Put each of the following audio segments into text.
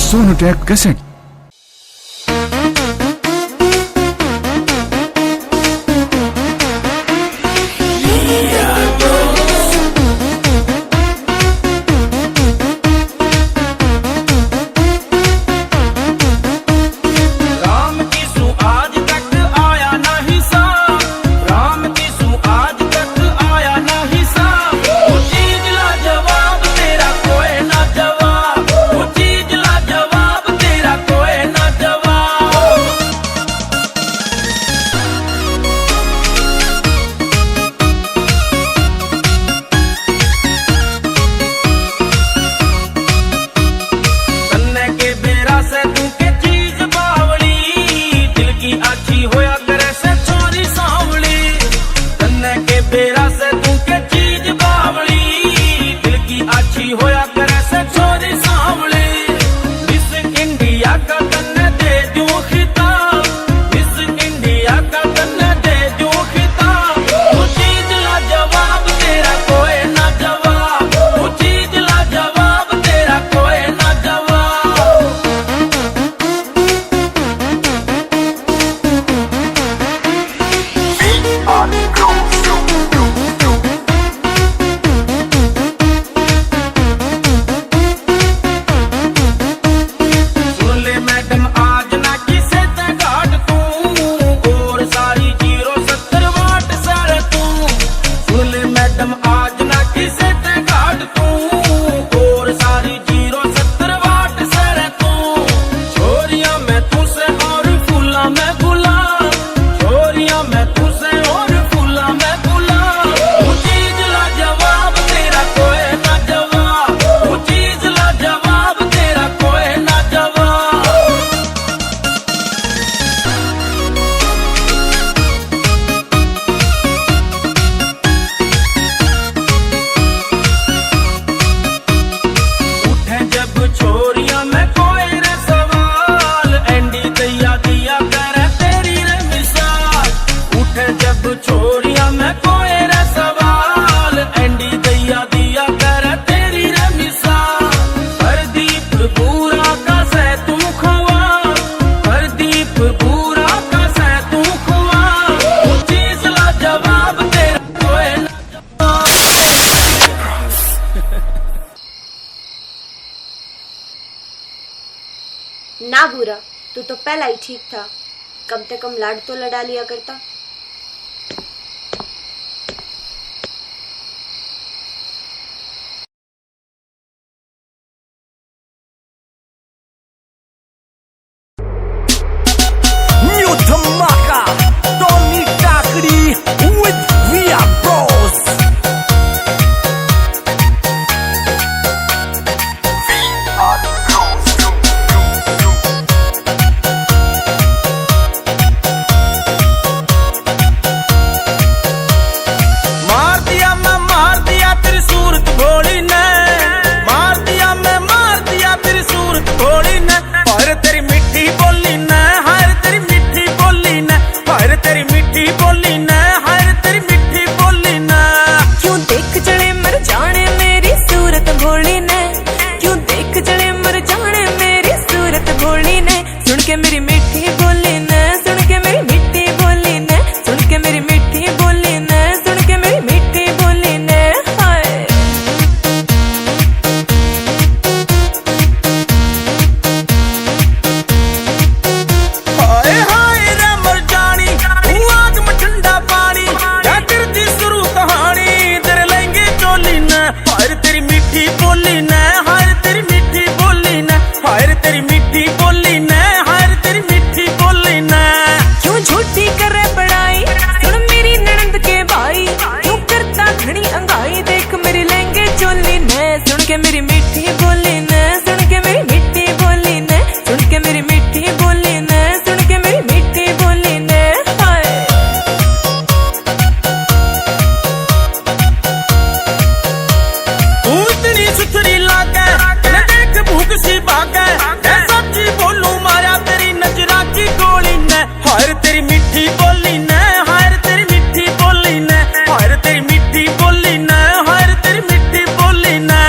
Sonotek cassette. तेरा बुरा, तू तो पहला ही ठीक था। कम से कम लाड तो लड़ा लिया करता। New Dhamaka, Tony Takri with Via Bros. मार दिया तेरी सूरत भोली ने, मार दिया तेरी सूरत भोली ने। और तेरी मिट्टी बोली ने, हर तेरी मिट्टी बोली ने, हर तेरी मिट्टी बोली ने, हर तेरी मिट्टी बोली ने। क्यों देख जड़े मर जाने मेरी सूरत भोली ने, क्यों देख जड़े मर जाने मेरी सूरत भोली ने। सुन के मेरी मिट्टी बोली ने, सुन के मेरी मिट्टी बोली ने, सुन के मेरी मिट्टी बोली ने, सुन के मेरी मिट्टी बोली ने। हाय हाय हाय रे मर जानी, तू आग में ठंडा पानी, क्या करती शुरू कहानी तेरे लहंगे चोली ने। हर तेरी मिट्टी बोली ने, हर तेरी मिट्टी बोली ने, हर तेरी मिट्टी बोली ने, हर तेरी मिट्टी बोली ने। क्यों झूठी करे बड़ाई, सुन मेरी ननंद के भाई, क्यों करता घनी अंगाई। देख मेरी लहंगे चोली ने, सुन के मेरी मिट्टी बोली ने, सुन के मेरी मिट्टी बोली ने, सुन के मेरी मिट्टी बोली ने, सुन के मेरी मिट्टी बोली ने। हाय तू इतनी सुथरी लागे, न देख भूख सी भागे, मैं सच्ची बोलूं मारा तेरी नजरा की गोली ने। हर तेरी मिट्टी बोली ने, हर तेरी मिट्टी बोली ने, हर तेरी मिट्टी बोली ने, हर तेरी मिट्टी बोली ने।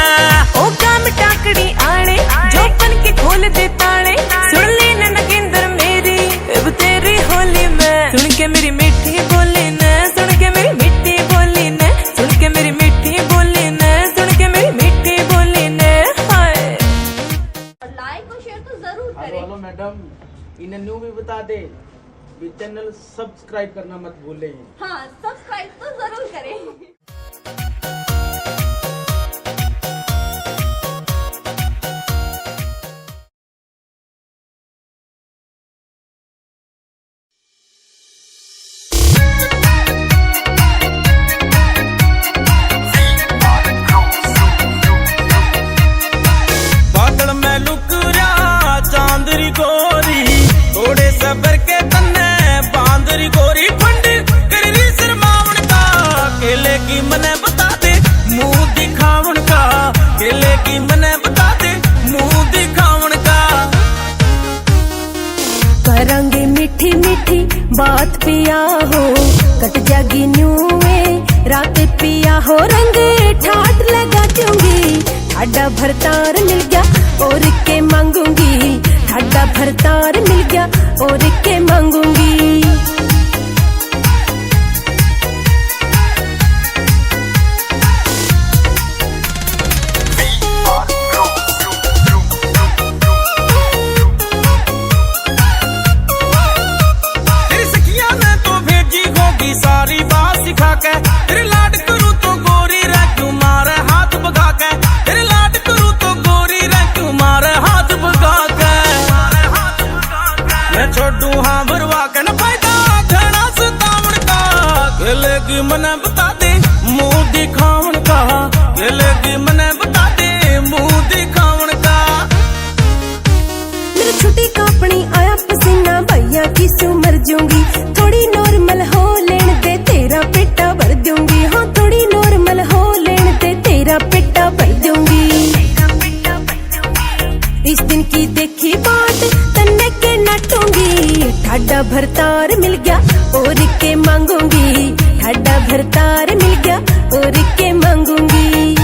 ओ काम टाकड़ी आने, जो बन के खोल दे ताले, सुन ले न नगेंद्र मेरी अब तेरी होली में। सुन के मेरी मिट्टी बोली ने, सुन के मेरी मिट्टी बोली ने, सुन के मेरी मिट्टी बोली ने, सुन के मेरी मिट्टी बोली ने। हाय लाइक और शेयर तो जरूर करें। हेलो मैडम, इन्हें न्यू भी बता दे भी चैनल सब्सक्राइब करना मत भूलें। हाँ, सब्सक्राइब तो जरूर करें। बादल में लुक रहा चांदरी गोरी, थोड़े सबर के तन्ने बांदरी गोरी। फंड कर रही शर्मावन का, केले की मने बता दे मुंह दिखावन का, केले की मने बता दे मुंह दिखावन का। करांगे मीठी मीठी बात पिया हो, कट जागी न्यू में रात पिया हो। रंग ठाट लगा दूंगी, ठाडा भरतार मिल गया और के मांगूंगी, ठाडा भरतार मिल गया और के मांगूंगी। तेरी सखिया ने तो भेजी होगी सारी बात सिखा के, तेरे लाड करूं तो गोरी रह क्यों मारे हाथ भगा के, तेरे लाड करूं तो गोरी रह क्यों मारे हाथ भगा के। मैं छोड़ू हाँ भरवा के न फायदा घना सतावन का, केले की मने बता दे मुंह दिखावन का, केले की मने बता दे मुंह दिखावन का। मेरी छुट्टी कापनी आया पसीना, भैया की सू मर जाऊंगी। थोड़ी नॉर्मल हो लेन दे तेरा पेटा भर दूंगी, हाँ थोड़ी नॉर्मल हो लेन दे तेरा पेटा भर दूंगी। इस दिन की देखी बात तन्ने के नटूंगी, ठाडा भरतार मिल गया और के मांगूंगी, ठाडा भरतार मिल गया और के मांगूंगी।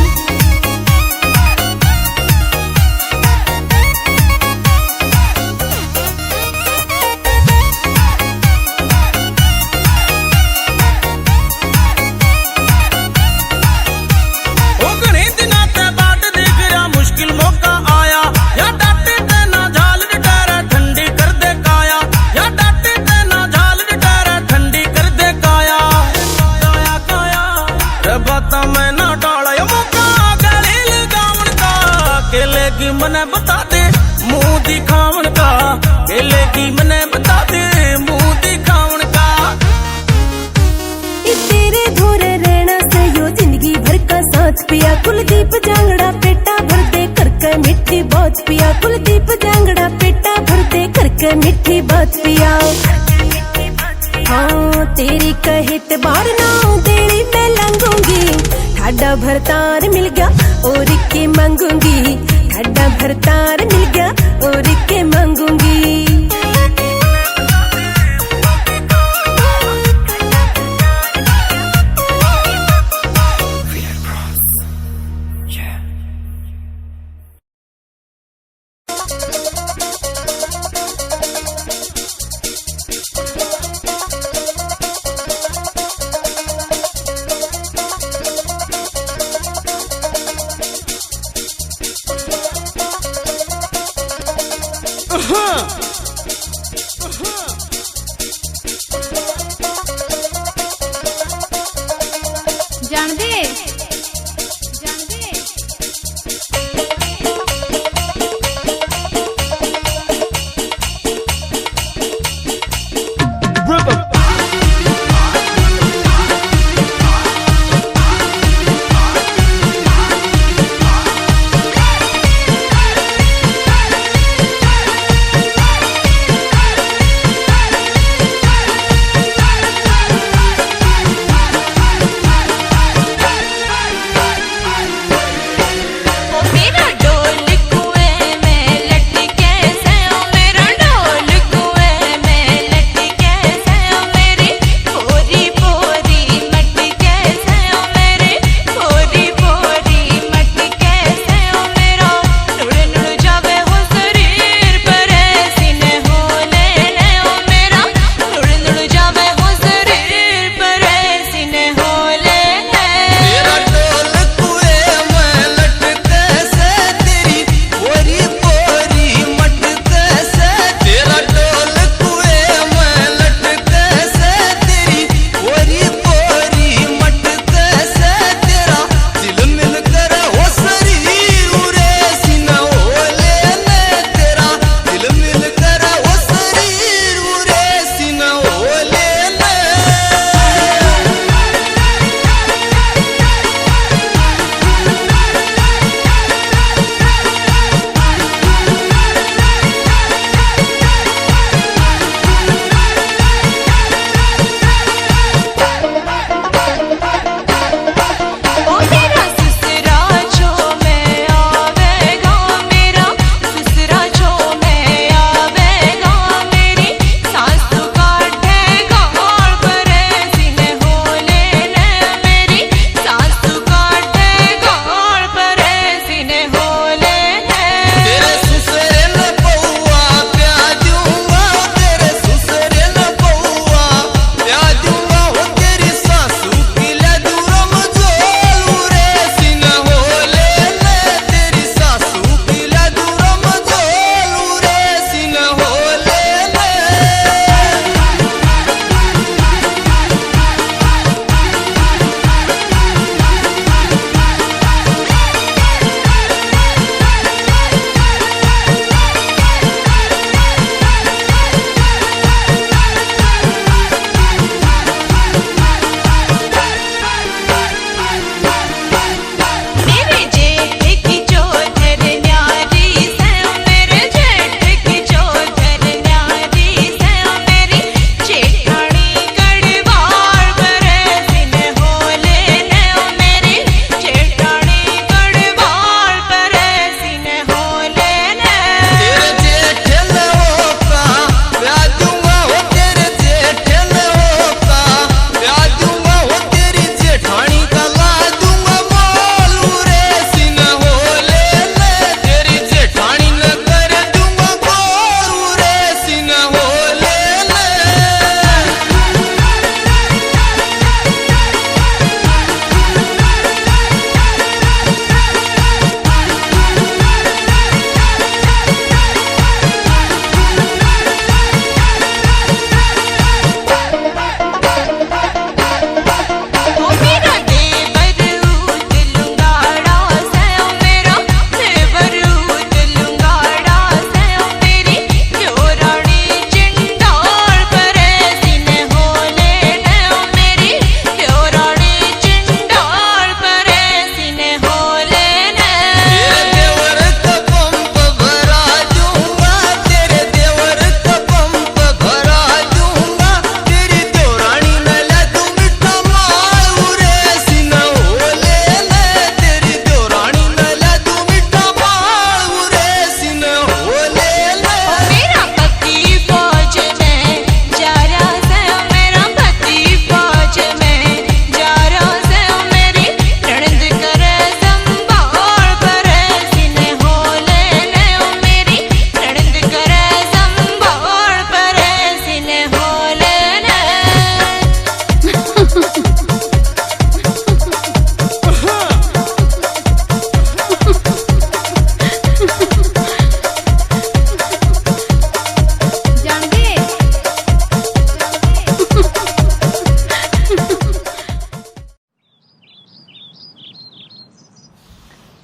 बता दे मुंह दिखावन का, केले की मने बता दे मुंह दिखावन का। तेरे धोरे रहना से यो जिंदगी भर का साथ पिया, कुलदीप जांगड़ा पेटा भर दे करके मीठी बात पिया, कुलदीप जांगड़ा पेटा भर दे करके मीठी बात पिया। हाँ तेरी कहित बार ना तेरी मैं लंघूंगी, ठाडा भरतार मिल गया और के मांगूंगी, ठाडा भरतार मिल गया और के मांगूंगी।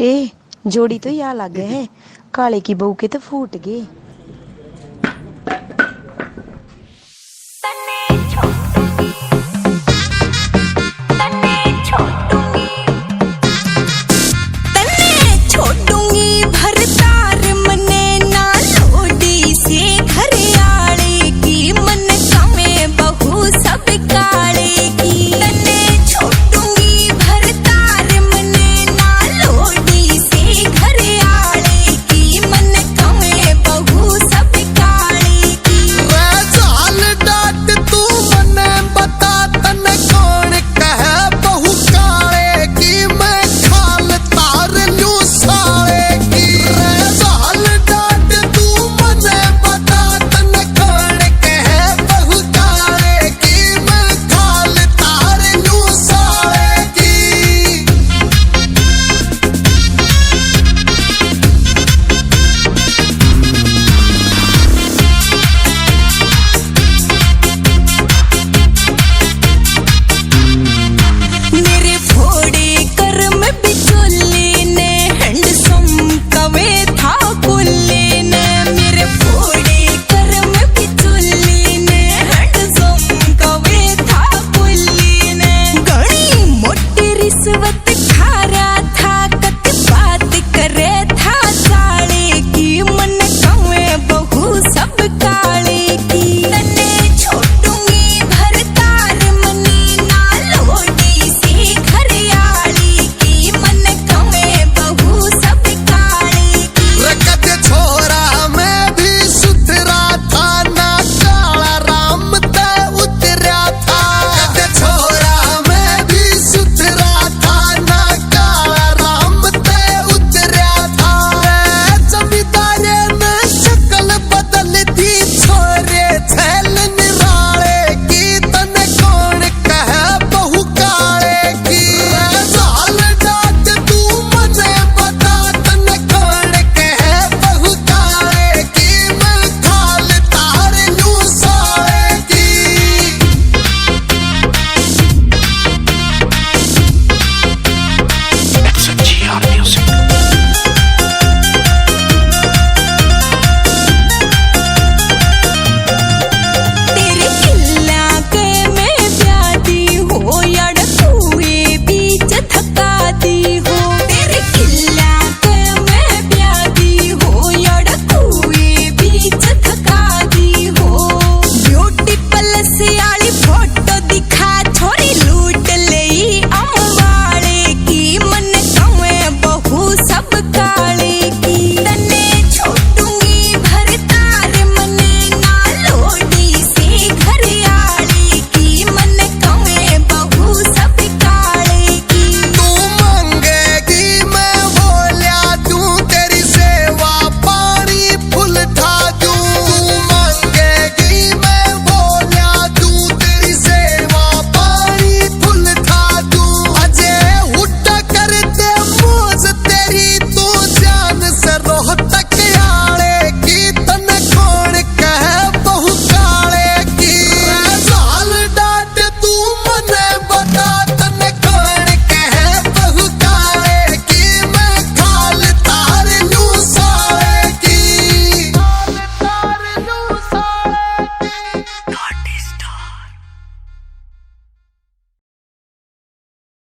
ए जोड़ी तो यहाँ लग गए है, काले की बहू के तो फूट गए।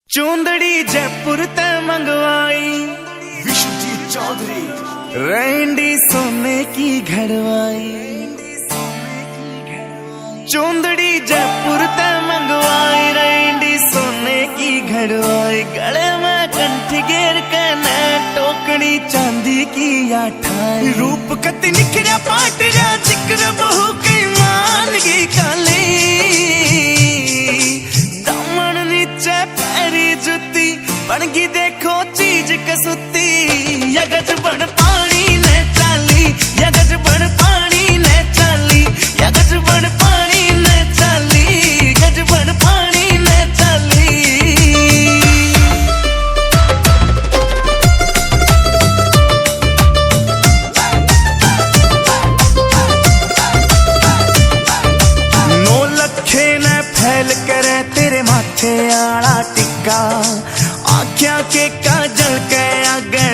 चूंदड़ी जयपुर ते मंगवाई विश्वजीत चौधरी। रैंडी सोने की घड़वाई, चूंदड़ी जयपुर ते मंगवाई, रैंडी सोने की घड़वाई, गले में कंठ घेर कने टोकनी चांदी की आठाई, रूप कति निखरा पाट जा जिक्र बहु की मान की काली, दामन नीचे पैरी जुती बनगी देखो चीज कसुती, यगज बन पानी ने चाली, यगज बन पानी ने चाली, यगज बन पानी ने चाली, गज बन पानी ने चाली। नौ लखे ने फैल करे तेरे माथे आला टिक्का, आख्या के काजल के आगे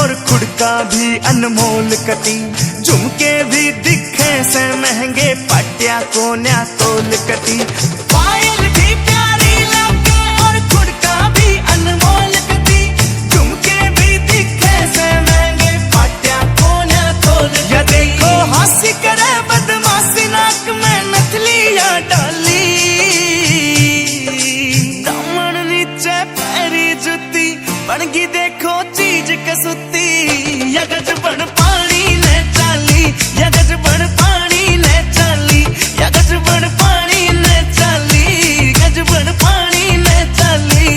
और खुड़का भी अनमोल कटी, झुमके भी दिखे से महंगे, पाटिया कोन्या तोल कटी। पायल भी प्यारी लगे और खुड़का भी अनमोल कटी, झुमके भी दिखे से महंगे, पाटिया कोन्या तोल। या देखो हंसी करे बदमाशी, नाक में नथलियां डाली, दामन नीचे पैरी जुती, बनगी देखो चीज कसुती। या गजबन पानी ने चाली, या गजबन पानी ने चाली, या गजबन पानी ने चाली, गजबन पानी ने चाली।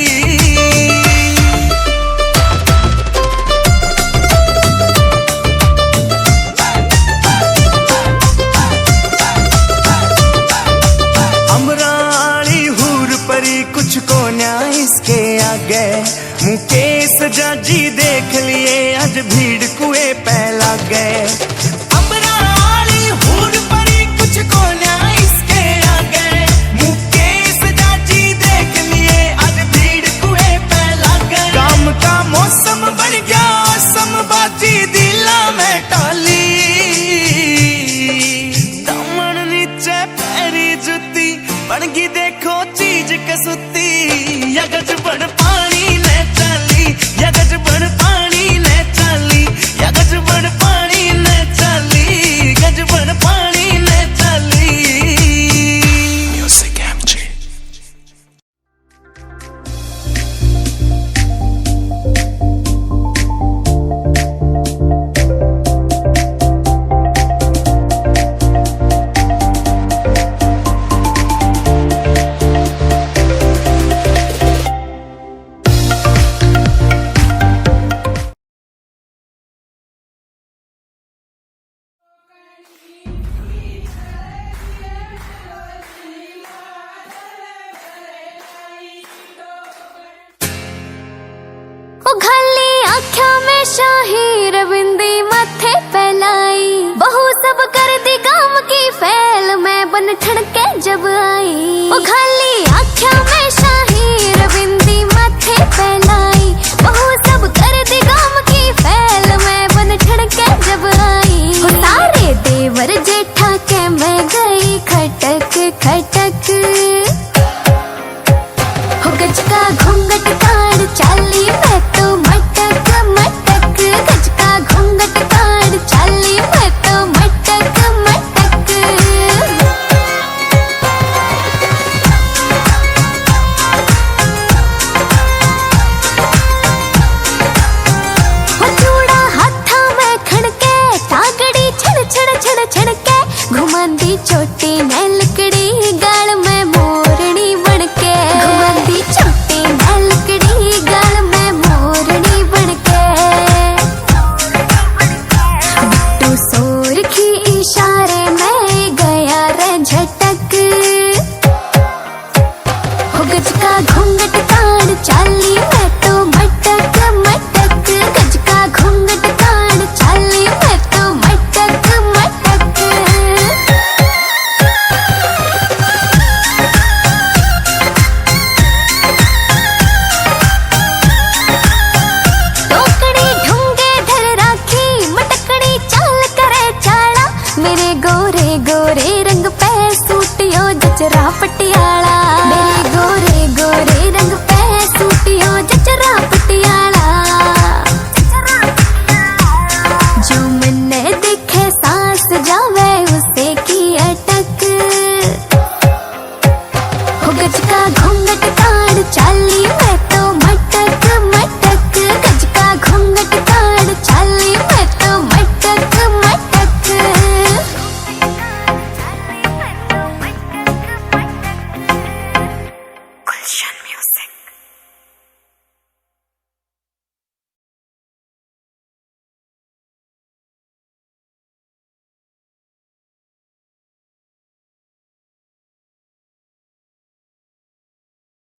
अमरानी हूर परी कुछ को न्याय इसके आगे, मुकेश जाजी देख लिए आज भीड़ कुएं पहला गए। अमरानी हूर परी कुछ को न्याय इसके आगे, मुकेश जाजी देख लिए आज भीड़ कुएं पहला गए। काम का मौसम बन गया समबाजी दिला में टाली, दामन नीचे पैरी जुती, बनगी देखो चीज कसुती। या गजबन पानी ने चाली, या गजबन पानी ने चाली, या गजबन पानी ने चाली, गजबन पानी ने चाली। Music MJ. उघली आख्या में शाही रविंदी मथे फैलाई, बहु सब कर दी काम की फैल, मैं बन ठड़के जब आई। उघली आख्या में शाही रविंदी मथे फैलाई, बहु सब कर दी काम की फैल, मैं बन ठड़के जब आई। सारे देवर जेठा के मैं गई खटक खटक, हो गज का घूंघट काढ़ चाली मैं तो मटक मटक, गज का घूंघट काढ़ चाली मैं तो मटक मटक। हो चूड़ा हाथा में खड़के, तागड़ी छड़ छड़ छड़ छड़के, घुमांदी चोटी ने लकड़ी गाल में मोरनी बनके, घुमांदी चोटी ने लकड़ी गाल में मोरनी बनके। बिट्टू सोर की इशारे में गया रे झटक, हो गज का घूंघट काढ़ चाली मैं तो मटक मटक, गज का घूंघट काढ़ चाली मैं तो मटक मटक। टोकड़ी ढूंगे धर राखी, मटकड़ी चाल करे चाला, मेरे गोरे गोरे रंग पे सूटियो जचरा पटियाला, मेरे गोरे गोरे रंग पे सूटियो जचरा पटियाला। जो मन्ने देखे सांस जावे उसे की अटक, हो गज का घूंघट काढ़ चाली मैं तो मटक मटक, गज का घूंघट काढ़ चाली मैं तो मटक मटक। गुलशन म्यूजिक।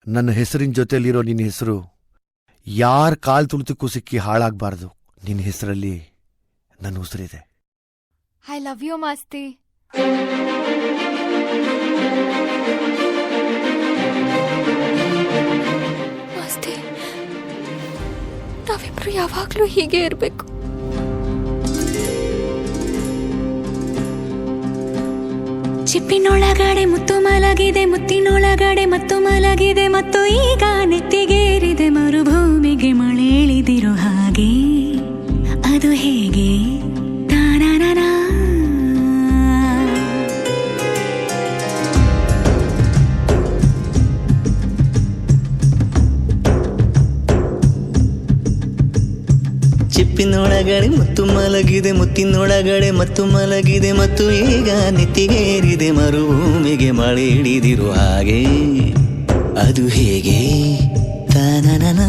ನನ್ನ ಹೆಸರಿನ ಜೊತೆಲಿರೋ ನಿನ್ನ ಹೆಸರು ಯಾರ ಕಾಲ್ ತುಳಿತಕ್ಕೂ ಸಿಕ್ಕಿ ಹಾಳಾಗಬಾರ್ದು. ನಿನ್ನ ಹೆಸರಲ್ಲಿ ನನ್ನ ಉಸಿರಿದೆ. I love you, Masti. Masti, ನಾವಿಬ್ರು ಯಾವಾಗ್ಲೂ ಹೀಗೆ ಇರ್ಬೇಕು. ಚಿಪ್ಪಿನೊಳಗಡೆ ಮುತ್ತು ಮಲಗಿದೆ, ಮುತ್ತಿನೊಳಗಡೆ ಮತ್ತು ಮಲಗಿದೆ, ಮತ್ತು ಈಗ ನೆತ್ತಿಗೇರಿದೆ ಮರುಭೂಮಿಗೆ ಮಳೆ ಇಳಿದಿರೋ ಹಾಗೆ. ಅದು ಹೇಗೆ? ತಾನಾನಾ ಚಿಪ್ಪಿನೊಳಗಡೆ ಮುತ್ತು ಮಲಗಿದೆ, ಮುತ್ತಿನೊಳಗಡೆ ಮತ್ತು ಮಲಗಿದೆ, ಮತ್ತು ಈಗ ನೆತ್ತಿಗೇರಿದೆ ಮರುಭೂಮಿಗೆ ಮಳೆ ಹಿಡಿದಿರೋ ಹಾಗೆ. ಅದು ಹೇಗೆ? ತಾನನನಾ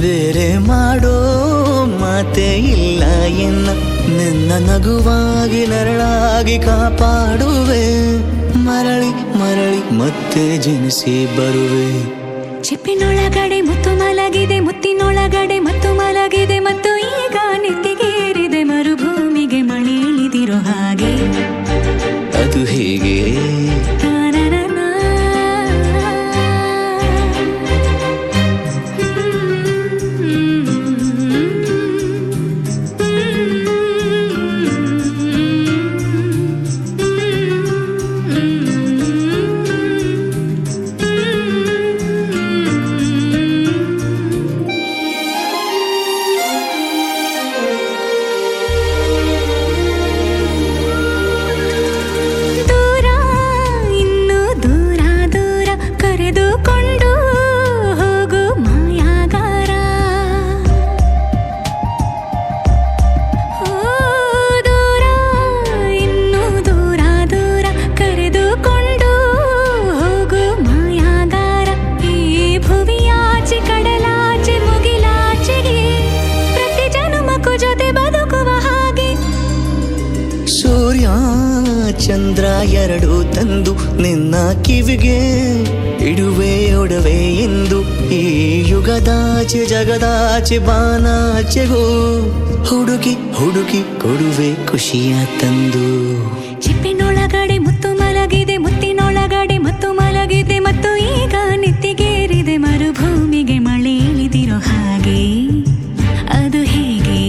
ಬೇರೆ ಮಾಡೋ ಮಾತೆ ಇಲ್ಲ ಎನ್ನ. ನಿನ್ನ ನಗುವಾಗಿ ನರಳಾಗಿ ಕಾಪಾಡುವೆ, ಮರಳಿ ಮರಳಿ ಮತ್ತೆ ಜನಿಸಿ ಬರುವೆ. ಚಿಪ್ಪಿನೊಳಗಡೆ ಮುತ್ತು ಮಲಗಿದೆ, ಮುತ್ತಿನೊಳಗಡೆ ಮತ್ತು ಮಲಗಿದೆ, ಮತ್ತು ಈಗ ನೆತ್ತಿಗೇರಿದೆ ಮರುಭೂಮಿಗೆ ಮಳೆ ಇಳಿದಿರೋ ಹಾಗೆ. ಅದು ಹೇಗೆ? ಚಂದ್ರ ಎರಡು ತಂದು ನಿನ್ನ ಕಿವಿಗೆ ಇಡುವೆ ಒಡವೆ ಎಂದು. ಈ ಯುಗದಾಚೆ ಜಗದಾಚೆ ಬಾನಾಚೆಗೂ ಹುಡುಕಿ ಹುಡುಕಿ ಕೊಡುವೆ ಖುಷಿಯ ತಂದು. ಚಿಪ್ಪಿನೊಳಗಡೆ ಮುತ್ತು ಮಲಗಿದೆ, ಮುತ್ತಿನೊಳಗಡೆ ಮತ್ತು ಮಲಗಿದೆ, ಮತ್ತು ಈಗ ನೆತ್ತಿಗೇರಿದೆ ಮರುಭೂಮಿಗೆ ಮಳೆ ಇಳಿದಿರೋ ಹಾಗೆ. ಅದು ಹೇಗೆ?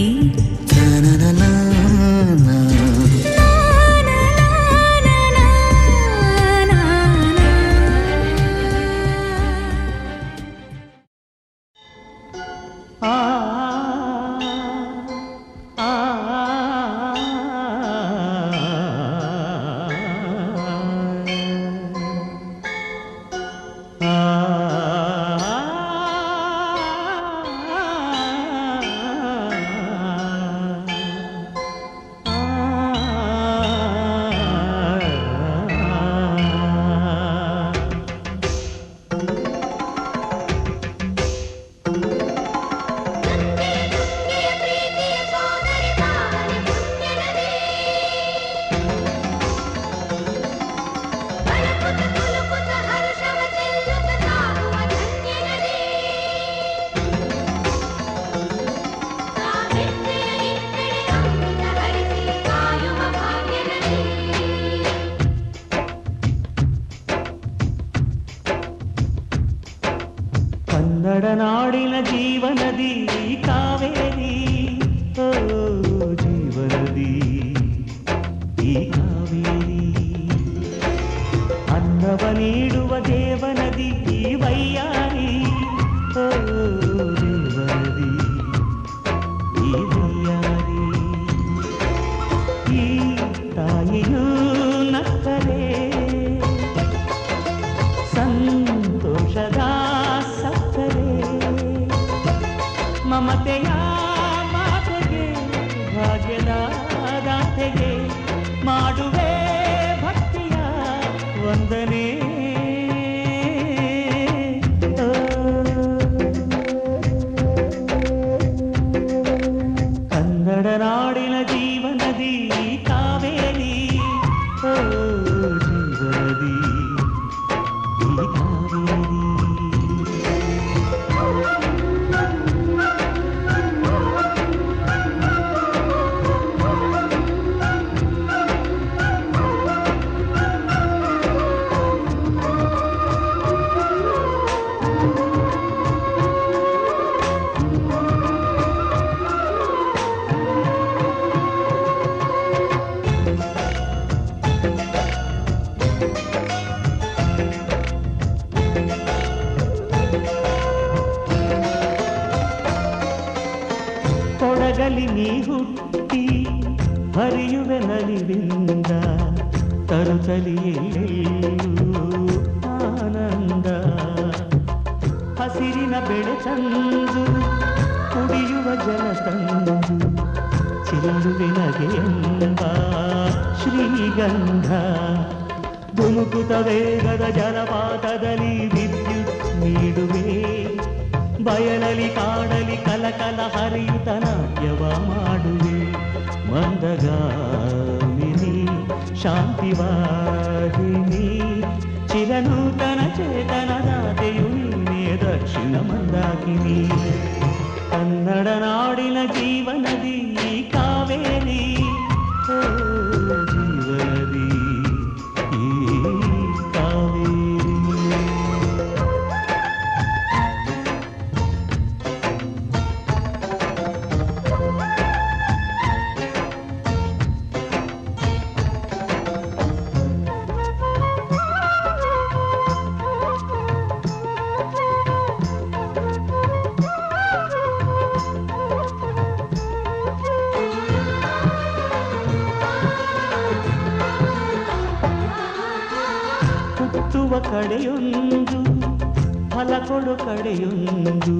ಅನ್ನವ ನೀಡುವ ದೇವನದಿ ಈ ವೈಯಾರಿ, ಓ ದೇವನದಿ ಈ ವೈಯಾರಿ. ಈ ತಾಯಿಯೂ ನಕ್ಕರೆ ಸಂತೋಷದ ಸಕ್ಕರೆ, ಮಮತೆಯ ಮಾತೆಗೆ ಭಾಗ್ಯದ ದಾತೆಗೆ ಮಾಡುವೆ ಭಕ್ತಿಯ ವಂದನೆ. ಕನ್ನಡ ನಾಡಿನ ಜೀವನದಿ ಕಾವೇರಿ, ಓ ಜೀವನದಿ ಈ ಕಾವೇರಿ. ಕೊಡಗಲಿ ನೀ ಹುಟ್ಟಿ ಹರಿಯುವೆ ನಲಿವಿಂದ, ತರುತ್ತಲಿಯೆಲ್ಲೂ ಆನಂದ. ಹಸಿರಿನ ಬೆಳೆ ತಂದು ಕುಡಿಯುವ ಜಲ ತಂದು ಚೆಲ್ಲುವೆ ನಗೆಯೆಂಬ ಶ್ರೀಗಂಧ. ಧುಮುಕುತ ವೇಗದ ಜಲಪಾತದಲ್ಲಿ ವಿದ್ಯುತ್ ನೀಡುವೆ, ಬಯಲಲಿ ಕಾಡಲಿ ಕಲಕಲ ಹರಿಯುತ ನಾಟ್ಯವ ಮಾಡುವೆ. ಮಂದಗಾಮಿನಿ ಶಾಂತಿವಾಹಿನಿ, ಚಿರನೂತನ ಚೇತನದಾತೆಯು ನೀನೇ ದಕ್ಷಿಣ ಮಂದಾಕಿನಿ. ಕನ್ನಡ ನಾಡಿನ ಜೀವನದಿ ಈ ಕಾವೇರಿ, ಓ ಜೀವನದಿ ಈ ಕಾವೇರಿ. ಹುಟ್ಟುವ ಕಡೆಯೊಂದು ಫಲ ಕೊಡು ಕಡೆಯೊಂದು,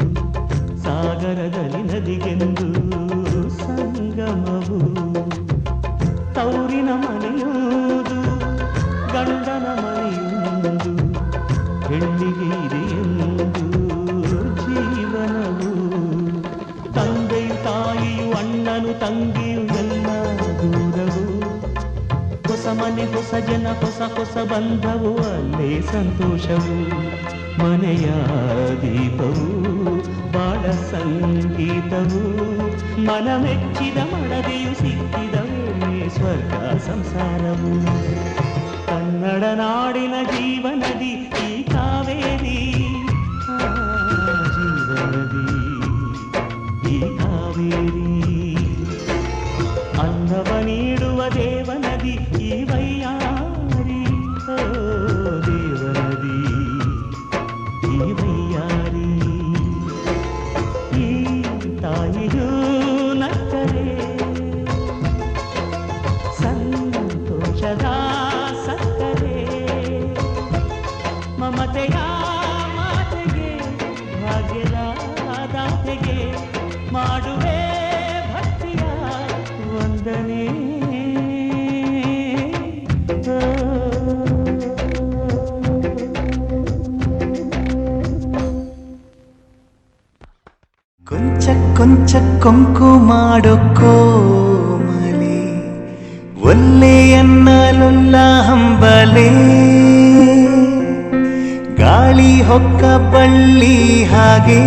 ಸಾಗರದಲ್ಲಿ ನದಿಗೆಂದು ಸಂಗಮವು. ತೌರಿನ ಮನೆಯುವುದು ಗಂಡನ ಮನೆಯೊಂದು, ಹೆಣ್ಣಿಗೆ ಇದೆಯೆಂದು ಜೀವನವು. ತಂದೆಯು ತಾಯಿಯು ಅಣ್ಣನು ತಂಗಿಯು ಎಲ್ಲ ದೂರವು, ಹೊಸ ಮನೆ ಹೊಸ ಜನ ಹೊಸ ಹೊಸ ಬಂಧವು, ಅಲ್ಲೇ ಸಂತೋಷವು. ಮನೆಯ ದೀಪವು ಬಾಳ ಸಂಗೀತವು, ಮನ ಮೆಚ್ಚಿದ ಮಡದೆಯು ಸಿಕ್ಕಿದವೇ ಸ್ವರ್ಗ ಸಂಸಾರವು. ಕನ್ನಡ ನಾಡಿನ ಜೀವನದಿ ಈ ಕಾವೇರಿ, ಜೀವನದಿ ಈ ಕಾವೇರಿ. ಅನ್ನವ ನೀಡುವ ದೇವನದಿ ಈ ವೈಯಾರಿ, ಓ ದೇವನದಿ ಈ ವೈಯಾರಿ. ಈ ತಾಯಿಯೂ ನಕ್ಕರೆ ಸಂತೋಷದ ಸಕ್ಕರೆ, ಮಮತೆಯ ಮಾತೆಗೆ ಭಾಗ್ಯದ ದಾತೆಗೆ ಮಾಡುವೆ ಭಕ್ತಿಯ ವಂದನೆ. ಕೊಂಚ ಕೊಂಚ ಕೊಂಕು ಮಾಡೋ ಕೋಮಲೆ, ಒಲ್ಲೆಯನ್ನಲುಲ್ಲ ಹಂಬಲೆ. ಗಾಳಿ ಹೊಕ್ಕ ಬಳ್ಳಿ ಹಾಗೆ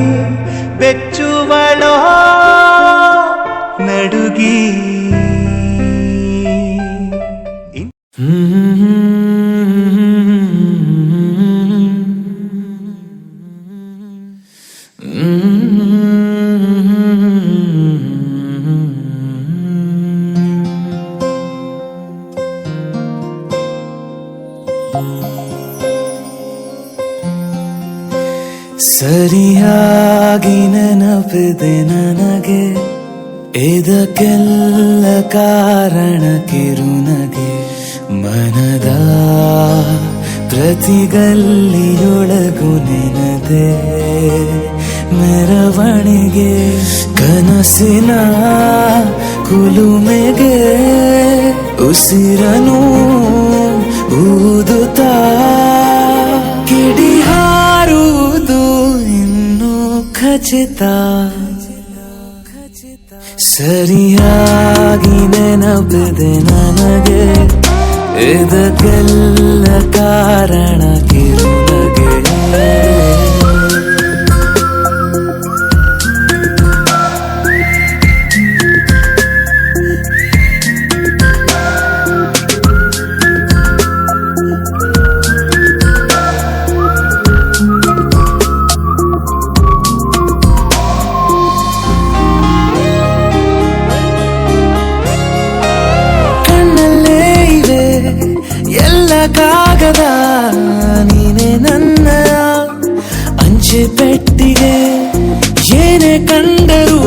ಬೆಚ್ಚುವಳೋ ನಡುಗಿ. ಸರಿಯಾಗಿ ನೆನಪಿದೆ ನನಗೆ ಇದಕ್ಕೆಲ್ಲ ಕಾರಣ ಕಿರುನಗೆ ಮನದ ಪ್ರತಿಗಲ್ಲಿಯೊಳಗು ನೆನದೆ ಮೆರವಣಿಗೆ ಕನಸಿನ ಕುಲುಮೆಗೆ ಉಸಿರನು ಊದುತ್ತಾ ಕಿಡಿ ಹಾರುವುದು ಇನ್ನೂ ಖಚಿತ ಸರಿಯಾಗಿ ನೆನಪಿದೆ ನನಗೆ ಇದಕ್ಕೆಲ್ಲ ಕಾರಣ ಕಿರುನಗೆ ಕಾಗದ ನೀನೆ ನನ್ನ ಅಂಚೆ ಪೆಟ್ಟಿಗೆ ಏನೇ ಕಂಡರೂ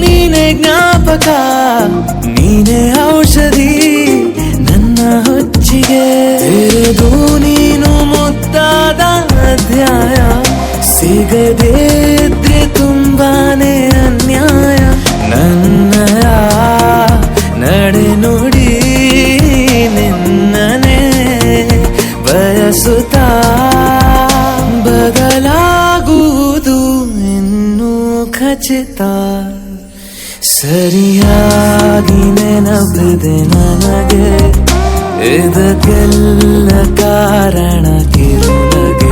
ನೀನೆ ಜ್ಞಾಪಕ ನೀನೆ ಔಷಧಿ ನನ್ನ ಹೊಚ್ಚಿಗೆ ತೆರೆದು ನೀನು ಮುದ್ದಾದ ಅಧ್ಯಾಯ ಸಿಗದೇ ಇದ್ರೆ ತುಂಬಾನೇ ಅನ್ಯಾಯ ನನ್ನಯ ನಡೆ ನುಡಿ ನಿನ್ನನೆ ಬಯಸುತ್ತಾ ಬದಲಾಗುವುದು ಇನ್ನೂ ಖಚಿತ ಸರಿಯಾಗಿ ನೆನಪಿದೆ ನನಗೆ ಇದಕ್ಕೆಲ್ಲ ಕಾರಣ ಕಿರುನಗೆ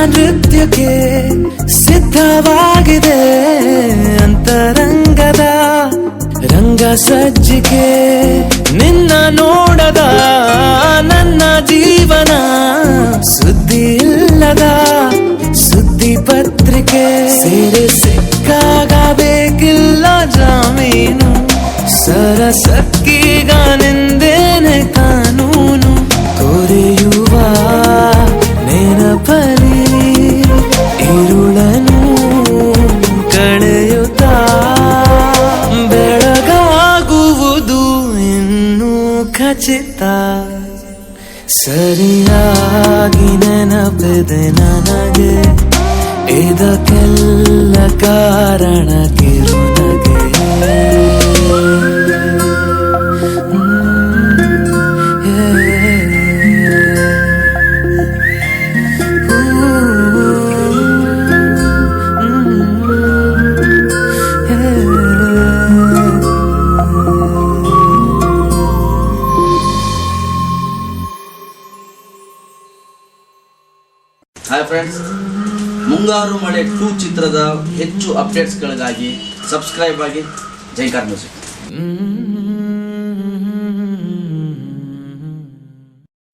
ನೃತ್ಯಕ್ಕೆ ಸಿದ್ಧವಾಗಿದೆ ಅಂತರಂಗದ ರಂಗ ಸಜ್ಜಿಕೆ ನಿನ್ನ ನೋಡದ ನನ್ನ ಜೀವನ ಸುದ್ದಿ ಇಲ್ಲದ ಸುದ್ದಿ ಪತ್ರಿಕೆ ಸೇರೆ ಸಿಕ್ಕಾಗ ಬೇಕಿಲ್ಲ ಜಾಮೀನು ಸರಸಕ್ಕೀಗ ನಿಂದೇನೆ ಕಾನೂನು ತೊರೆಯುವ ನೆನಪಲಿ ഇരുളനു ಕಳೆಯುತ್ತಾ ಬೆಳಗಾಗುವುದು ಇನ್ನೂ ಖಚಿತ ಸರಿಯಾಗಿ ನೆನಪಿದೆ ನನಗೆ ಇದಕ್ಕೆಲ್ಲ ಕಾರಣ ಕಿರುನಗೆ ಹಾಯ್ ಫ್ರೆಂಡ್ಸ್, ಮುಂಗಾರು ಮಳೆ 2 ಚಿತ್ರದ ಹೆಚ್ಚು ಅಪ್ಡೇಟ್ಸ್ಗಳಿಗಾಗಿ ಸಬ್ಸ್ಕ್ರೈಬ್ ಆಗಿ ಜೈಕಾರ್ ಮ್ಯೂಸಿಕ್.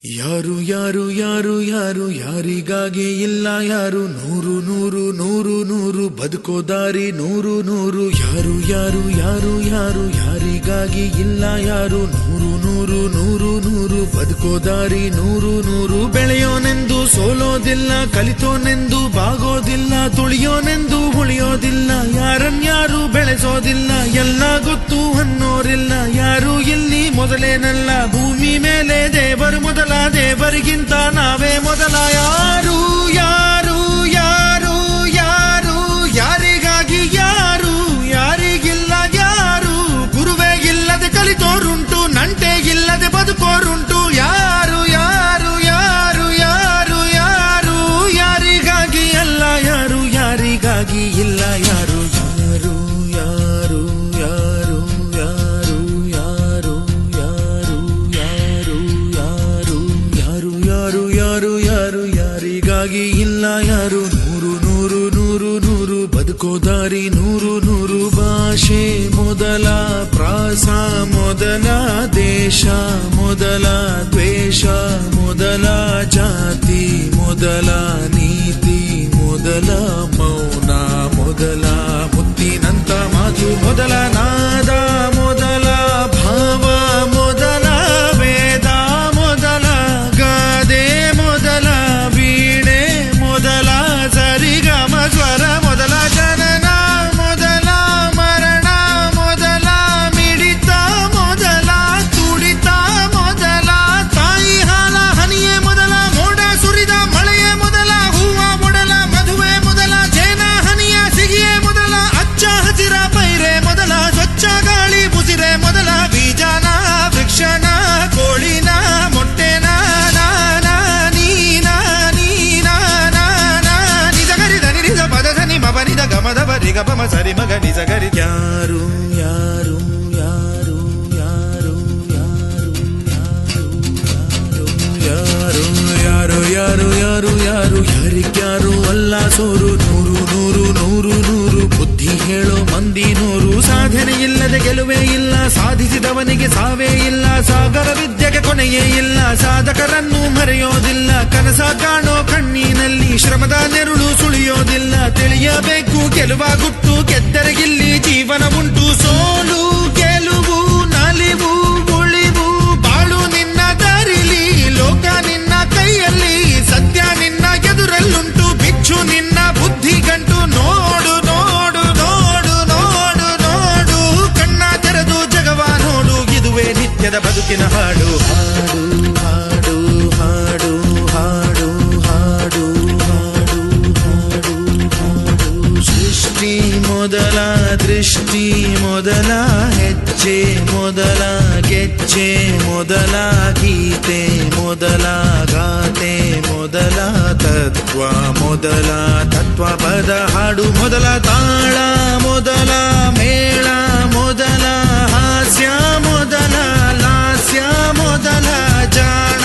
ಯಾರು ಯಾರು ಯಾರು ಯಾರು ಯಾರಿಗಾಗಿ ಇಲ್ಲ ಯಾರು ನೂರು ನೂರು ನೂರು ನೂರು ಬದುಕೋ ದಾರಿ ನೂರು ನೂರು ಯಾರು ಯಾರು ಯಾರು ಯಾರು ಯಾರಿಗಾಗಿ ಇಲ್ಲ ಯಾರು ನೂರು ನೂರು ನೂರು ನೂರು ಬದುಕೋ ದಾರಿ ನೂರು ನೂರು ಬೆಳೆಯೋನೆಂದು ಸೋಲೋದಿಲ್ಲ ಕಲಿತೋನೆಂದು ಬಾಗೋದಿಲ್ಲ ತುಳಿಯೋನೆಂದು ಉಳಿಯೋದಿಲ್ಲ ಯಾರನ್ಯಾರು ಬೆಳೆಸೋದಿಲ್ಲ ಎಲ್ಲ ಗೊತ್ತು ಅನ್ನೋರಿಲ್ಲ ಯಾರು ಇಲ್ಲಿ ಮೊದಲೇನಲ್ಲ ಭೂಮಿ ಮೇಲೆ ದೇವರು ಮೊದಲ ದೇವರಿಗಿಂತ ನಾವೇ ಮೊದಲ ಯಾರು ಯಾರು ಯಾರು ಯಾರು ಯಾರಿಗಾಗಿ ಯಾರು ಯಾರಿಗಿಲ್ಲ ಯಾರು ಗುರುವೇ ಇಲ್ಲದೆ ಕಲಿತೋರುಂಟು ನಂಟೆ ಇಲ್ಲದೆ ಬದುಕೋರುಂಟು ಯಾರು ಯಾರು ಯಾರು ಯಾರು ಯಾರು ನಿನಗಾಗಿ ಇಲ್ಲ ಯಾರು ನೂರು ನೂರು ನೂರು ನೂರು ಬದುಕೋ ದಾರಿ ನೂರು ನೂರು ಭಾಷೆ ಮೊದಲ ಪ್ರಾಸ ಮೊದಲ ದೇಶ ಮೊದಲ ದ್ವೇಷ ಮೊದಲ ಜಾತಿ ಮೊದಲ ನೀತಿ ಮೊದಲ ಮೌನ ಮೊದಲ ಮುತ್ತಿನಂತ ಮಾತು ಮೊದಲ ನಾದ ಮೊದಲ ಭಾವ ಮೊದಲ ವೇದ ಮೊದಲ ಗಾದೆ ಮೊದಲ ವೀಣೆ ಮೊದಲ ಸರಿಗಮ ಸ್ವರ ಮೊದಲ ಜನನ ಮೊದಲ ಮರಣ ಮೊದಲ ಮಿಡಿತ ಮೊದಲ ತುಡಿತ ಮೊದಲ ತಾಯಿ ಹಾಲ ಹನಿಯೇ ಮೊದಲ ಮೋಡ ಸುರಿದ ಮಳೆಯೇ ಮೊದಲ ಹೂವ ಮೊದಲ ಮದುವೆ ಮೊದಲ ಜೇನ ಹನಿಯ ಸಿಗಿಯೇ ಮೊದಲ ಅಚ್ಚ ಹಸಿರ ಪೈರೆ ಮೊದಲ ಸ್ವಚ್ಛ ಗಾಳಿ ಬುಸಿರೆ ಮೊದಲ ಬೀಜನ ವೃಕ್ಷನ ಕೋಳಿನ ಮೊಟ್ಟೆನ ನಿಜ ಪದ ಸನಿ ಮಬನಿದ ಗಮದ ಬರಿಗ ಪಮ ಸರಿ ಮಗ ನಿಜ ಗರಿ ಯಾರು ಯಾರು ಯಾರು ಯಾರು ಯಾರು ಯಾರು ಯಾರು ಯಾರು ಯಾರು ಯಾರಿಗ್ಯಾರು ಅಲ್ಲ ಸೋರು ನೂರು ನೂರು ನೂರು ನೂರು ಬುದ್ಧಿ ಹೇಳೋ ಮಂದಿ ನೂರು ಸಾಧನೆ ಇಲ್ಲದೆ ಗೆಲುವೇ ಇಲ್ಲ ಸಾಧಿಸಿದವನಿಗೆ ಸಾವೇ ಇಲ್ಲ ಸಾಗರ ವಿದ್ಯೆಗೆ ಕೊನೆಯೇ ಇಲ್ಲ ಸಾಧಕರನ್ನು ಮರೆಯೋದಿಲ್ಲ ಕನಸ ಕಾಣೋ ಕಣ್ಣಿನಲ್ಲಿ ಶ್ರಮದ ನೆರುಳು ಸುಳಿಯೋದಿಲ್ಲ ತಿಳಿಯಬೇಕು ಗೆಲುವ ಗುಟ್ಟು ಗೆದ್ದರೆಗಿಲ್ಲಿ ಜೀವನ ಉಂಟು ಸೋಲು ಗೆಲುವು ನಲಿವು ಉಳಿವು ಬಾಳು ನಿನ್ನ ದಾರಿಲಿ ಲೋಕ ನಿನ್ನ ಕೈಯಲ್ಲಿ ಸತ್ಯ ನಿನ್ನ ಎದುರಲ್ಲುಂಟು ಬಿಚ್ಚು ನಿನ್ನ ಬುದ್ಧಿ ಗಂಟು ನೋಡು ನೋಡು ನೋಡು ನೋಡು ನೋಡು ಕಣ್ಣ ತೆರೆದು ಜಗವ ನೋಡು ಇದುವೇ ನಿತ್ಯದ ಬದುಕಿನ ಹಾಡು ಹಾಡು ಹಾಡು ಹಾಡು ಹಾಡು ಹಾಡು ಹಾಡು ಹಾಡು ಸೃಷ್ಟಿ ಮೊದಲ ದೃಷ್ಟಿ ಮೊದಲ ಹೆಜ್ಜೆ ಮೊದಲ ಗೆಜ್ಜೆ ಮೊದಲ ಗೀತೆ ಮೊದಲ ಗಾತೆ ಮೊದಲ ತತ್ವ ಮೊದಲ ತತ್ವ ಪದ ಹಾಡು ಮೊದಲ ತಾಳ ಮೊದಲ ಮೇಳ ಮೊದಲ ಹಾಸ್ಯ ಮೊದಲ ಲಾಸ್ಯ ಮೊದಲ ಜಾಣ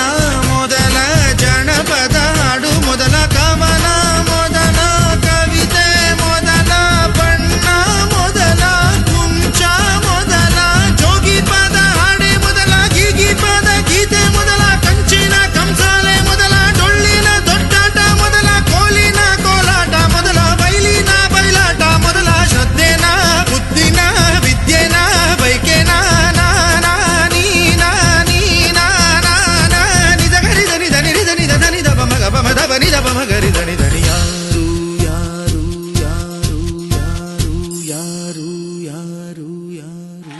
ಮೊದಲ ಜನಪದ ಹಾಡು ಮೊದಲ ಕವನ ಮೊದಲ ಕವಿತೆ ಮೊದಲ ಬಣ್ಣ ಮೊದಲ ಕುಂಚ ಮೊದಲ ಜೋಗಿ ಪದ ಹಾಡೆ ಮೊದಲ ಗೀಗಿ ಪದ ಗೀತೆ ಮೊದಲ ಕಂಚಿನ ಕಂಸಾಲೆ ಮೊದಲ ಡೊಳ್ಳಿನ ದೊಡ್ಡಾಟ ಮೊದಲ ಕೋಲಿನ ಕೋಲಾಟ ಮೊದಲ ಬೈಲಿನ ಬಯಲಾಟ ಮೊದಲ ಶ್ರದ್ಧೆನ ಬುದ್ಧಿನ ವಿದ್ಯೆನ ಬೈಕೆನ ನಿಜ ಗರಿ ಧನಿ ಧನಿ ಧನಿ ಧನಿ ದಪ ಮಗ ಪಮ ದಪ ನಿ ದಪ ಮಗರಿ ಧನಿ ಧನಿ ಯಾರು ಯಾರು ಯಾರು ಯಾರು ಯಾರು ಯಾರು ಯಾರು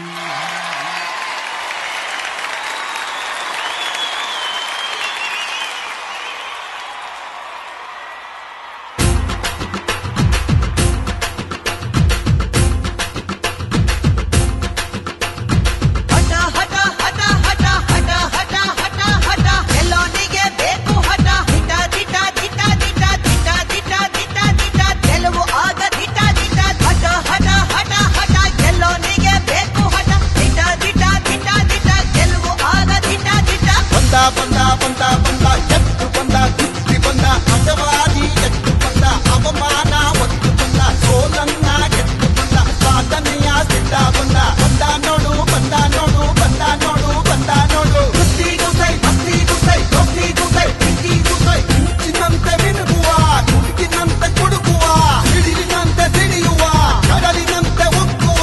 ಹಠ ಹಠ ಹಠ ಹಠ ಹಠ ಹಠ ಹಠ ಹಠ ಎಲ್ಲೋನಿಗೆ ಬೇಕು ಹಠ ದಿಟ ದಿಟ ದಿಟ ದಿಟ ದಿಟ ದಿಟ ದಿಟ ದಿಟ ಗೆಲುವು ಆಗ ದಿಟ ದಿಟ ಹಠ ಹಠ ಹಠ ಹಠ ಎಲ್ಲೋನಿಗೆ ಬೇಕು ಹಠ ದಿಟ ದಿಟ ದಿಟ ದಿಟ ಗೆಲುವು ಆಗ ದಿಟ ದಿಟ ಬಂದ ಬಂದ ಬಂದ ಬಂದ ಎತ್ತು ಬಂದ ಕುಸ್ತಿ ಬಂದ ಅಜವಾದಿ ಎತ್ತು ಬಂದ ಅವಮಾನ ಒತ್ತು ಬಂದ ಸೋಲನ್ನ ಎತ್ತು ಬಂದ ಸಾಧನೆಯ ಸಿದ್ಧ ಬಂದ ಬಂದ ನೋಡು ಬಂದ ನೋಡು ಬಂದ ನೋಡು ಬಂದ ನೋಡು ಕುಸ್ತಿ ಗುಸೈ ಭಕ್ತಿ ಗುಸೈ ಭಕ್ತಿ ಗುಸೈ ಪ್ರೀತಿ ಗುಸೈ ಮಿಂಚಿನಂತೆ ಮಿನುಗುವ ಕುಡುಕಿನಂತೆ ಕುಡುಕುವ ಸಿಡಿಲಿನಂತೆ ಸಿಡಿಯುವ ಕಡಲಿನಂತೆ ಉಕ್ಕುವ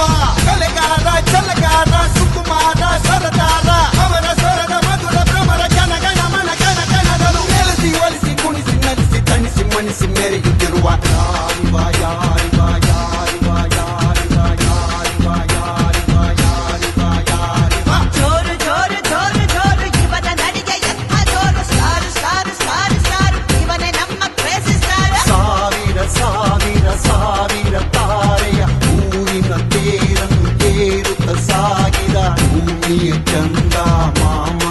ಕಲೆಗಾರ ಛಲಗಾರ ಸುಕುಮಾರ ಸರದಾರ ಅವರ ಸ್ವರದ ಮಧುರ ಭ್ರಮರ ಜನಗಣ ಮನ ಗಣ ಗಣಗಳು ನೆಲೆಸಿ ಒಲಿಸಿ ಕುಣಿಸಿ ನಲಿಸಿ ತಣಿಸಿ ಮಣಿಸಿ ಮೆರೆಯುತ್ತಿರುವ ಯಾರಿವ ಯಾರಿವ ಯಾರಿವ ಯಾರಿವ ಯಾರಿವ ಯಾರಿವ ಯಾರಿವ ಯಾರಿವ ಜೋರು ಜೋರು ಜೋರು ಜೋರು ಇವನ ನಡಿಗೆ ಎಂಥ ಜೋರು ಸ್ಟಾರ್ ಸ್ಟಾರ್ ಸ್ಟಾರ್ ಸ್ಟಾರ್ ಇವನೇ ನಮ್ಮ ಕ್ರೇಜಿ ಸ್ಟಾರ್ ಸಾವಿರ ಸಾವಿರ ಸಾವಿರ ತಾರೆಯ ಊರಿನ ತೇರನ್ನು ಏರುತ್ತ ಸಾಗಿದ ಭೂಮಿಯ ಚಂದ ಮಾಮ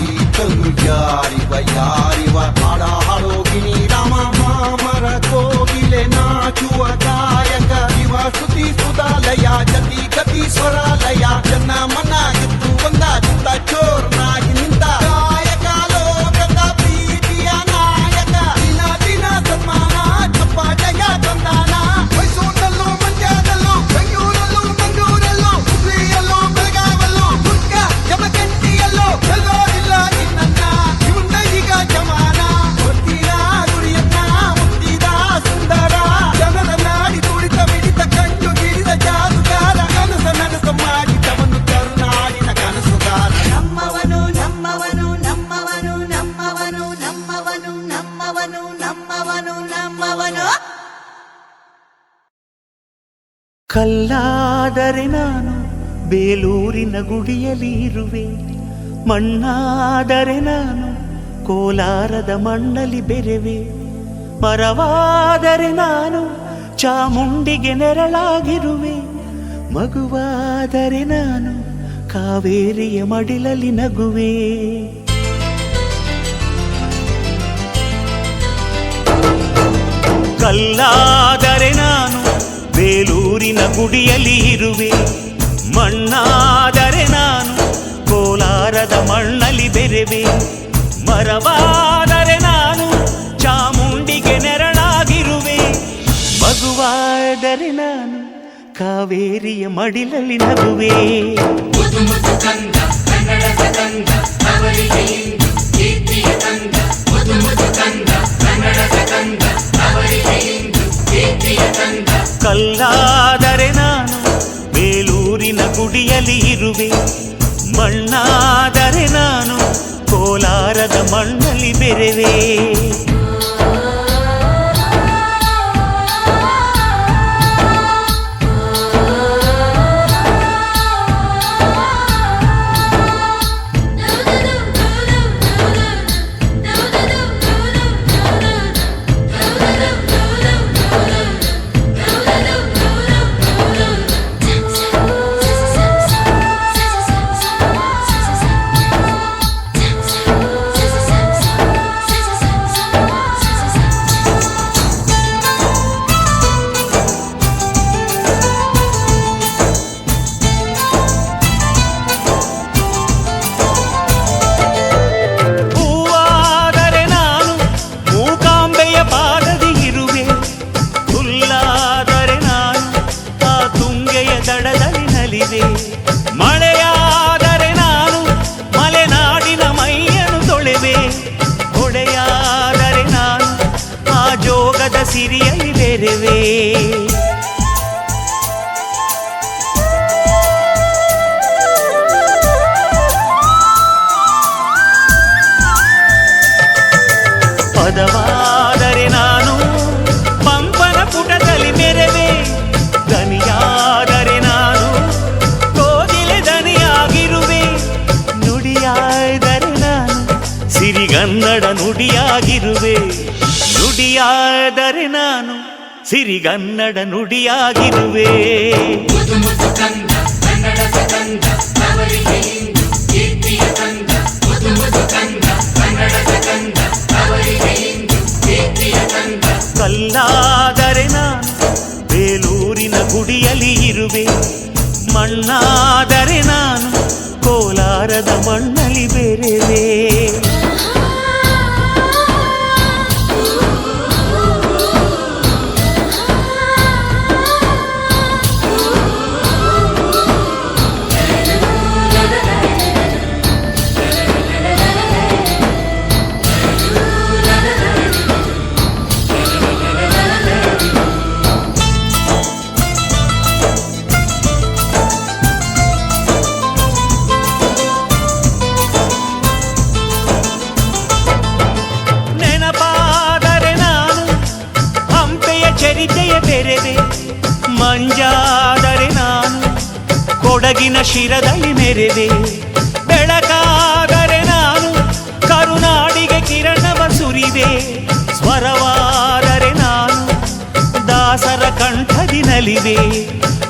ಈತನು ಯಾರಿವ ಯಾರಿವ ಹಾಡ ಹಾಡೋಗಿನಿ ರಾಮ ಮಾಮರ ಕೋಗಿಲೆ ನಾಚುವ ಗಾಯಕ ಇವ ಸ್ತುತಿ ಸುಧಾಲಯ ಜತಿ ಗತಿ ಸ್ವರಾಲಯ ಜನ ಮನ ಗೆದ್ದು ಬಂದ ಚಿತ್ತ ಚೋರ್ನಾಗಿ ನಿಂತ ಗಾಯಕ ಲೋಕದ ಪ್ರೀತಿಯ ನಾಯಕ ದಿನ ದಿನ ಕಲ್ಲಾದರೆ ನಾನು ಬೇಲೂರಿನ ಗುಡಿಯಲ್ಲಿ ಇರುವೆ, ಮಣ್ಣಾದರೆ ನಾನು ಕೋಲಾರದ ಮಣ್ಣಲ್ಲಿ ಬೆರೆವೆ, ಮರವಾದರೆ ನಾನು ಚಾಮುಂಡಿಗೆ ನೆರಳಾಗಿರುವೆ, ಮಗುವಾದರೆ ನಾನು ಕಾವೇರಿಯ ಮಡಿಲಲ್ಲಿ ನಗುವೆ. ಕಲ್ಲಾದರೆ ನಾನು ಬೇಲೂರಿನ ಗುಡಿಯಲ್ಲಿ ಇರುವೆ, ಮಣ್ಣಾದರೆ ನಾನು ಕೋಲಾರದ ಮಣ್ಣಲ್ಲಿ ಬೆರೆವೆ, ಮರವಾದರೆ ನಾನು ಚಾಮುಂಡಿಗೆ ನೆರಳಾಗಿರುವೆ, ಮಗುವಾದರೆ ನಾನು ಕಾವೇರಿಯ ಮಡಿಲಲ್ಲಿ ನಗುವೆ. ಕಲ್ಲಾದರೆ ನಾನು ಬೇಲೂರಿನ ಗುಡಿಯಲ್ಲಿ ಇರುವೆ, ಮಣ್ಣಾದರೆ ನಾನು ಕೋಲಾರದ ಮಣ್ಣಲ್ಲಿ ಬೆರೆವೆ. ಮಳೆಯಾದರೆ ನಾನು ಮಲೆನಾಡಿನ ಮೈಯನ್ನು ತೊಳೆವೆ, ಹೊಳೆಯಾದರೆ ನಾನು ಆ ಜೋಗದ ಸಿರಿಯಲ್ಲಿ ಬೆರೆವೆ. ಪದವಾದರೆ ನಾನು ಪಂಪನ ಪುಟದಲ್ಲಿ ಮೆರೆವೆ, ದನಿಯಾದರೆ ನಾನು ಕೋಗಿಲೆ ದನಿಯಾಗಿರುವೆ, ನುಡಿಯಾದರೆ ನಾನು ಸಿರಿಗನ್ನಡ ನುಡಿಯಾಗಿರುವೆ, ನುಡಿಯಾದರೆ ನಾನು ಸಿರಿಗನ್ನಡ ನುಡಿಯಾಗಿರುವೆ. ಕಲ್ಲಾದರೆ ನಾನು ಬೇಲೂರಿನ ಗುಡಿಯಲ್ಲಿ ಇರುವೆ, ಮಣ್ಣಾದರೆ ನಾನು ಕೋಲಾರದ ಮಣ್ಣಲ್ಲಿ ಬೆರೆವೆ. ಚರಿತೆಯ ಬೆರೆವೆ, ಮಂಜಾದರೆ ನಾನು ಕೊಡಗಿನ ಶಿರದಲ್ಲಿ ಮೆರೆವೆ, ಬೆಳಕಾದರೆ ನಾನು ಕರುನಾಡಿಗೆ ಕಿರಣವ ಸುರಿವೆ, ಸ್ವರವಾದರೆ ನಾನು ದಾಸರ ಕಂಠದಿ ನಲಿವೆ,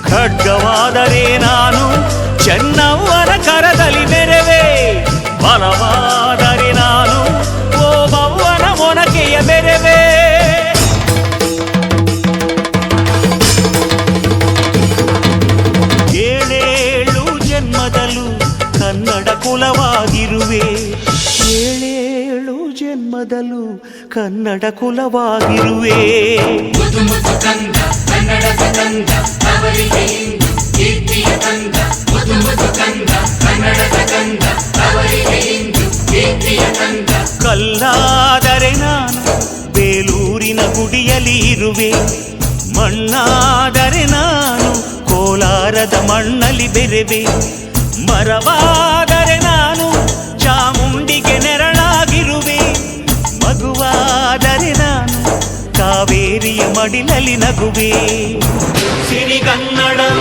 ಖಡ್ಗವಾದರೆ ನಾನು ಚೆನ್ನವ್ವನ ಕರದಲ್ಲಿ ಮೆರೆವೆ, ಬಲವಾದರೆ ನಾನು ಓಬವ್ವನ ಮೊನಕೆಯ ಬೆರೆವೆ. ಏಳೇಳು ಜನ್ಮದಲ್ಲೂ ಕನ್ನಡ ಕುಲವಾಗಿರುವೆ, ಏಳೇಳು ಜನ್ಮದಲ್ಲೂ ಕನ್ನಡ ಕುಲವಾಗಿರುವೆ. ಕಲ್ಲಾದರೆ ನಾನು ಬೇಲೂರಿನ ಗುಡಿಯಲ್ಲಿ ಇರುವೆ, ಮಣ್ಣಾದರೆ ನಾನು ಕೋಲಾರದ ಮಣ್ಣಲ್ಲಿ ಬೆರೆವೆ, ಮರವಾದರೆ ನಾನು ಚಾಮುಂಡಿಗೆ ನೆರಳಾಗಿರುವೆ, ಮಗುವಾದರೆ ನಾನು ಕಾವೇರಿಯ ಮಡಿಲಲ್ಲಿ ನಗುವೆ. ಸಿರಿ ಕನ್ನಡಂ